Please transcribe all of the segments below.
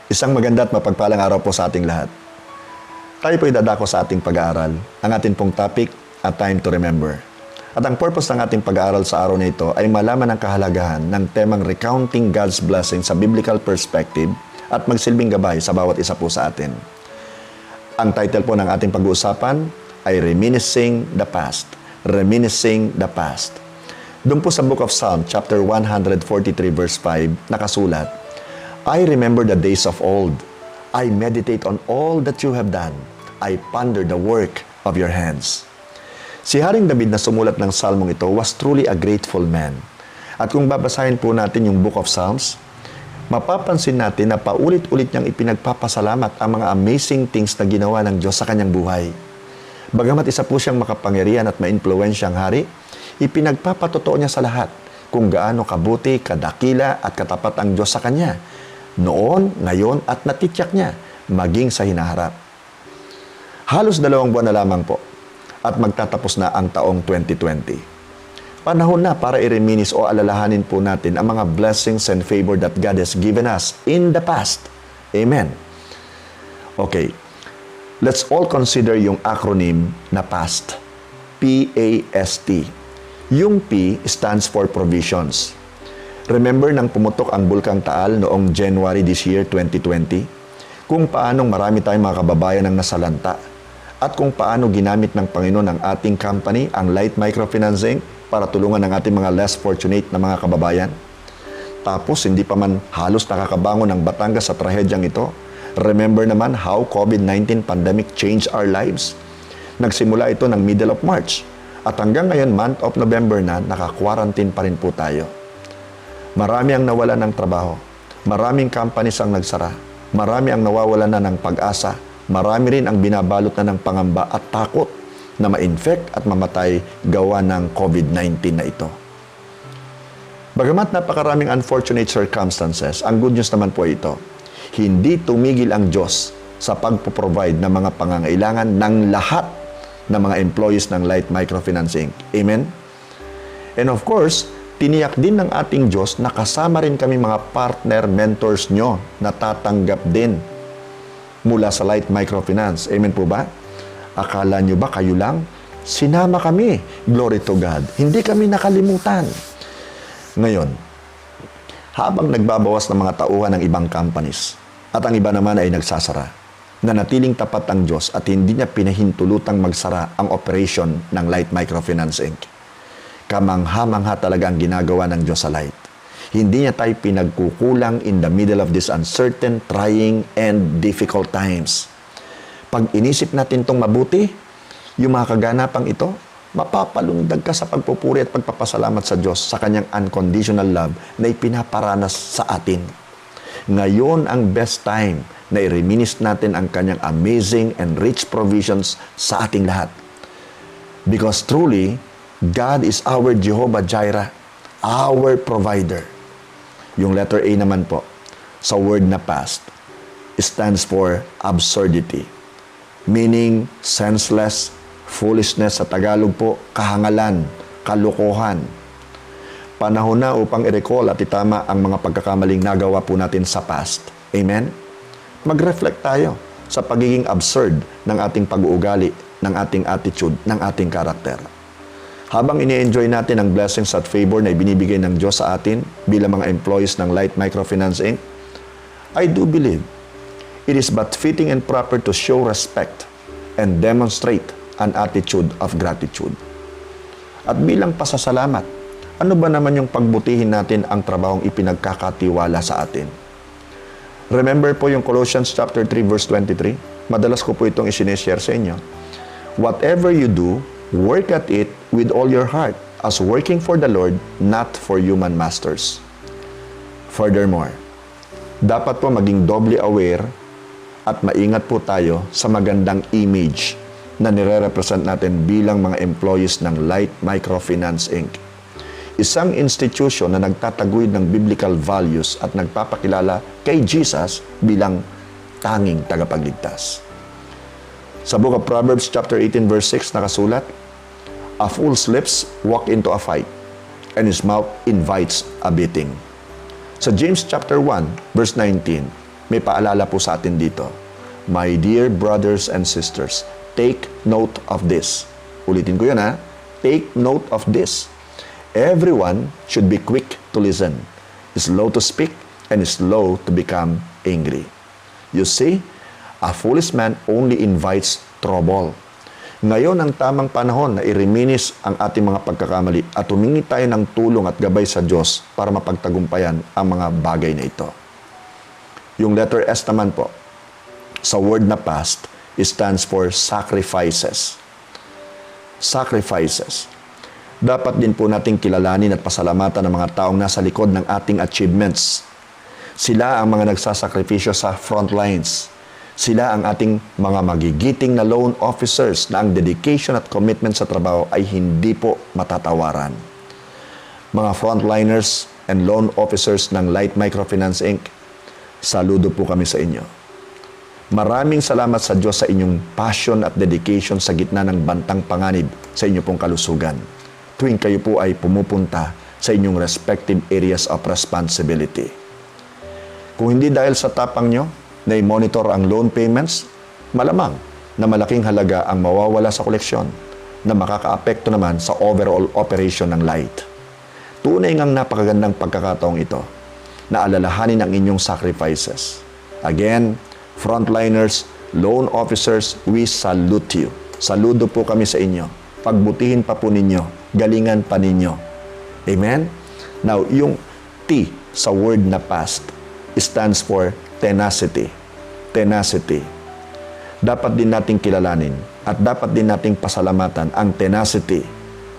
Isang maganda at mapagpalang araw po sa ating lahat. Tayo po idadako sa ating pag-aaral. Ang ating pong topic, A Time to Remember. At ang purpose ng ating pag-aaral sa araw na ito ay malaman ang kahalagahan ng temang recounting God's blessing sa biblical perspective at magsilbing gabay sa bawat isa po sa atin. Ang title po ng ating pag-uusapan ay Reminiscing the Past. Reminiscing the Past. Doon po sa Book of Psalms, chapter 143, verse 5, nakasulat, I remember the days of old. I meditate on all that you have done. I ponder the work of your hands. Si Haring David na sumulat ng salmong ito was truly a grateful man. At kung babasahin po natin yung Book of Psalms, mapapansin natin na paulit-ulit niyang ipinagpapasalamat ang mga amazing things na ginawa ng Diyos sa kanyang buhay. Bagamat isa po siyang makapangyarihan at maimpluwensyang hari, ipinagpapatotoo niya sa lahat kung gaano kabuti, kadakila at katapat ang Diyos sa kanya. Noon, ngayon at natityak niya maging sa hinaharap. Halos 2 buwan na lamang po at magtatapos na ang taong 2020. Panahon na para i-reminisce o alalahanin po natin ang mga blessings and favor that God has given us in the past. Amen. Okay, let's all consider yung acronym na PAST. P-A-S-T. Yung P stands for provisions. Remember nang pumutok ang Bulkang Taal noong January this year, 2020? Kung paanong marami tayong mga kababayan ang nasalanta at kung paano ginamit ng Panginoon ang ating company, ang Light Microfinancing, para tulungan ang ating mga less fortunate na mga kababayan. Tapos, hindi pa man halos nakakabangon ang Batangas sa trahedyang ito. Remember naman how COVID-19 pandemic changed our lives. Nagsimula ito ng middle of March at hanggang ngayon, month of November na, naka-quarantine pa rin po tayo. Marami ang nawalan ng trabaho. Maraming companies ang nagsara. Marami ang nawawalan na ng pag-asa. Marami rin ang binabalot na ng pangamba at takot na ma-infect at mamatay gawa ng COVID-19 na ito. Bagamat napakaraming unfortunate circumstances, ang good news naman po ito, hindi tumigil ang Diyos sa pagpo-provide ng mga pangangailangan ng lahat ng mga employees ng Light Microfinancing. Amen? And of course, tiniyak din ng ating Diyos na kasama rin kami mga partner, mentors nyo na tatanggap din mula sa Light Microfinance. Amen po ba? Akala nyo ba kayo lang? Sinama kami. Glory to God. Hindi kami nakalimutan. Ngayon, habang nagbabawas ng mga tauhan ng ibang companies at ang iba naman ay nagsasara, nanatiling tapat ang Diyos at hindi niya pinahintulutang magsara ang operation ng Light Microfinance Inc. Kamangha-mangha talaga ang ginagawa ng Diyos sa Light. Hindi niya tayo pinagkukulang in the middle of this uncertain, trying, and difficult times. Pag inisip natin itong mabuti, yung mga kaganapang ito, mapapalundag ka sa pagpupuri at pagpapasalamat sa Diyos sa kanyang unconditional love na ipinaparanas sa atin. Ngayon ang best time na i-reminisce natin ang kanyang amazing and rich provisions sa ating lahat. Because truly, God is our Jehovah Jireh, our provider. Yung letter A naman po, sa word na past, stands for absurdity. Meaning, senseless, foolishness sa Tagalog po, kahangalan, kalokohan. Panahon na upang i-recall at itama ang mga pagkakamaling nagawa po natin sa past. Amen? Mag-reflect tayo sa pagiging absurd ng ating pag-uugali, ng ating attitude, ng ating karakter. Habang ini-enjoy natin ang blessings at favor na ibinibigay ng Diyos sa atin bilang mga employees ng Light Microfinance Inc., I do believe it is but fitting and proper to show respect and demonstrate an attitude of gratitude. At bilang pasasalamat, ano ba naman yung pagbutihin natin ang trabahong ipinagkakatiwala sa atin? Remember po yung Colossians chapter 3 verse 23? Madalas ko po itong isineshare sa inyo. Whatever you do, work at it with all your heart, as working for the Lord, not for human masters. Furthermore, dapat po maging doubly aware at maingat po tayo sa magandang image na nire-represent natin bilang mga employees ng Light Microfinance Inc. Isang institution na nagtataguyod ng biblical values at nagpapakilala kay Jesus bilang tanging tagapagligtas. Sa Book of Proverbs chapter 18 verse 6 nakasulat, a fool's lips walk into a fight, and his mouth invites a beating. Sa James chapter 1 verse 19, may paalala po sa atin dito. My dear brothers and sisters, take note of this. Ulitin ko yun ha. Take note of this. Everyone should be quick to listen, slow to speak, and slow to become angry. You see, a foolish man only invites trouble. Ngayon ang tamang panahon na i-reminis ang ating mga pagkakamali at humingi tayo ng tulong at gabay sa Diyos para mapagtagumpayan ang mga bagay na ito. Yung letter S naman po, sa word na past, stands for sacrifices. Sacrifices. Dapat din po nating kilalanin at pasalamatan ng mga taong nasa likod ng ating achievements. Sila ang mga nagsasakripisyo sa front lines. Sila ang ating mga magigiting na loan officers na ang dedication at commitment sa trabaho ay hindi po matatawaran. Mga frontliners and loan officers ng Light Microfinance Inc., saludo po kami sa inyo. Maraming salamat sa Diyos sa inyong passion at dedication sa gitna ng bantang panganib sa inyong pong kalusugan. Tuwing kayo po ay pumupunta sa inyong respective areas of responsibility. Kung hindi dahil sa tapang nyo, na i-monitor ang loan payments, malamang na malaking halaga ang mawawala sa koleksyon na makakaapekto naman sa overall operation ng Light. Tunay ngang napakagandang pagkakataong ito na alalahanin ang inyong sacrifices. Again, frontliners, loan officers, we salute you. Saludo po kami sa inyo. Pagbutihin pa po ninyo, galingan pa ninyo. Amen? Now, yung T sa word na past stands for tenacity. Tenacity. Dapat din nating kilalanin at dapat din nating pasalamatan ang tenacity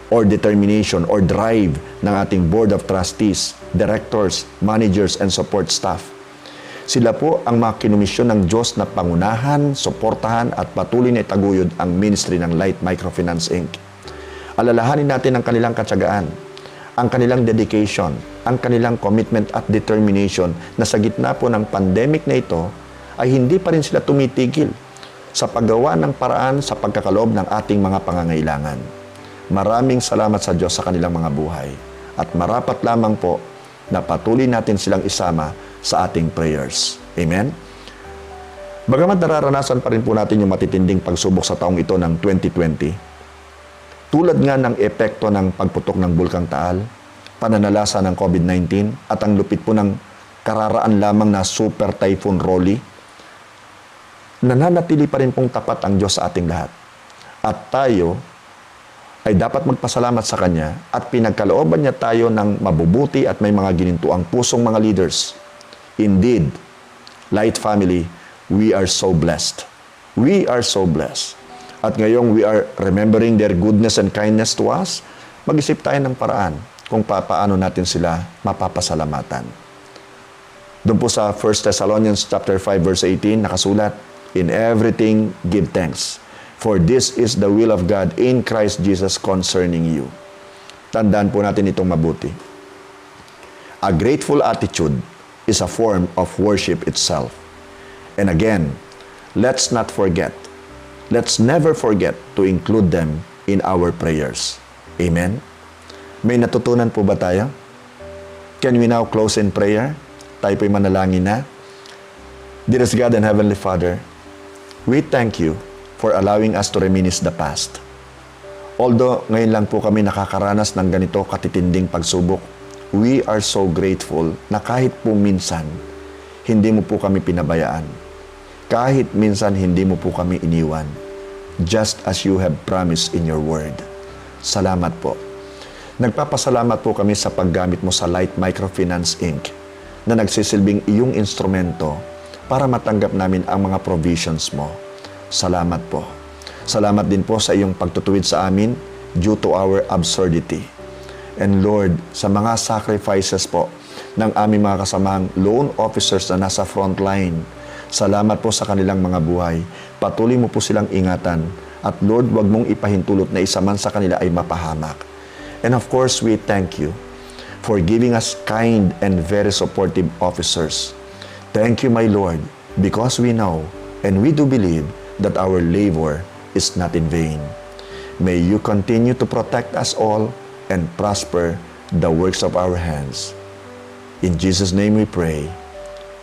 or determination or drive ng ating board of trustees, directors, managers, and support staff. Sila po ang mga kinumisyon ng Diyos na pangunahan, suportahan at patuloy na itaguyod ang ministry ng Light Microfinance Inc. Alalahanin natin ang kanilang katsagaan, ang kanilang dedication, ang kanilang commitment at determination na sa gitna po ng pandemic na ito ay hindi pa rin sila tumitigil sa paggawa ng paraan sa pagkakaloob ng ating mga pangangailangan. Maraming salamat sa Diyos sa kanilang mga buhay at marapat lamang po na patuloy natin silang isama sa ating prayers. Amen? Bagamat nararanasan pa rin po natin yung matitinding pagsubok sa taong ito ng 2020, tulad nga ng epekto ng pagputok ng Bulkang Taal, pananalasa ng COVID-19 at ang lupit po ng kararaan lamang na Super Typhoon Rolly, nananatili pa rin pong tapat ang Diyos sa ating lahat. At tayo ay dapat magpasalamat sa Kanya at pinagkalooban niya tayo ng mabubuti at may mga ginintuang pusong mga leaders. Indeed, Light Family, we are so blessed. We are so blessed. At ngayong we are remembering their goodness and kindness to us, mag-isip tayo ng paraan kung paano natin sila mapapasalamatan. Doon po sa 1 Thessalonians chapter 5 verse 18 nakasulat, in everything give thanks, for this is the will of God in Christ Jesus concerning you. Tandaan po natin itong mabuti. A grateful attitude is a form of worship itself. And again, let's not forget, let's never forget to include them in our prayers. Amen? May natutunan po ba tayo? Can we now close in prayer? Tayo po'y manalangin na. Dearest God and Heavenly Father, we thank you for allowing us to reminisce the past. Although ngayon lang po kami nakakaranas ng ganito katitinding pagsubok, we are so grateful na kahit po minsan, hindi mo po kami pinabayaan. Kahit minsan hindi mo po kami iniwan. Just as you have promised in your word. Salamat po. Nagpapasalamat po kami sa paggamit mo sa Light Microfinance Inc. na nagsisilbing iyong instrumento para matanggap namin ang mga provisions mo. Salamat po. Salamat din po sa iyong pagtutuwid sa amin due to our absurdity. And Lord, sa mga sacrifices po ng aming mga kasamahang loan officers na nasa front line, salamat po sa kanilang mga buhay. Patuloy mo po silang ingatan. At Lord, wag mong ipahintulot na isa man sa kanila ay mapahamak. And of course, we thank you for giving us kind and very supportive officers. Thank you, my Lord, because we know and we do believe that our labor is not in vain. May you continue to protect us all and prosper the works of our hands. In Jesus' name we pray.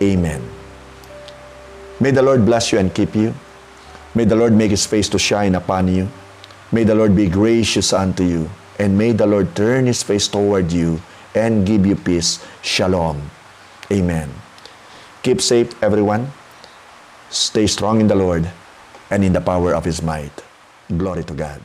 Amen May the Lord bless you and keep you. May the Lord make His face to shine upon you. May the Lord be gracious unto you. And may the Lord turn His face toward you and give you peace. Shalom. Amen. Keep safe, everyone. Stay strong in the Lord and in the power of His might. Glory to God.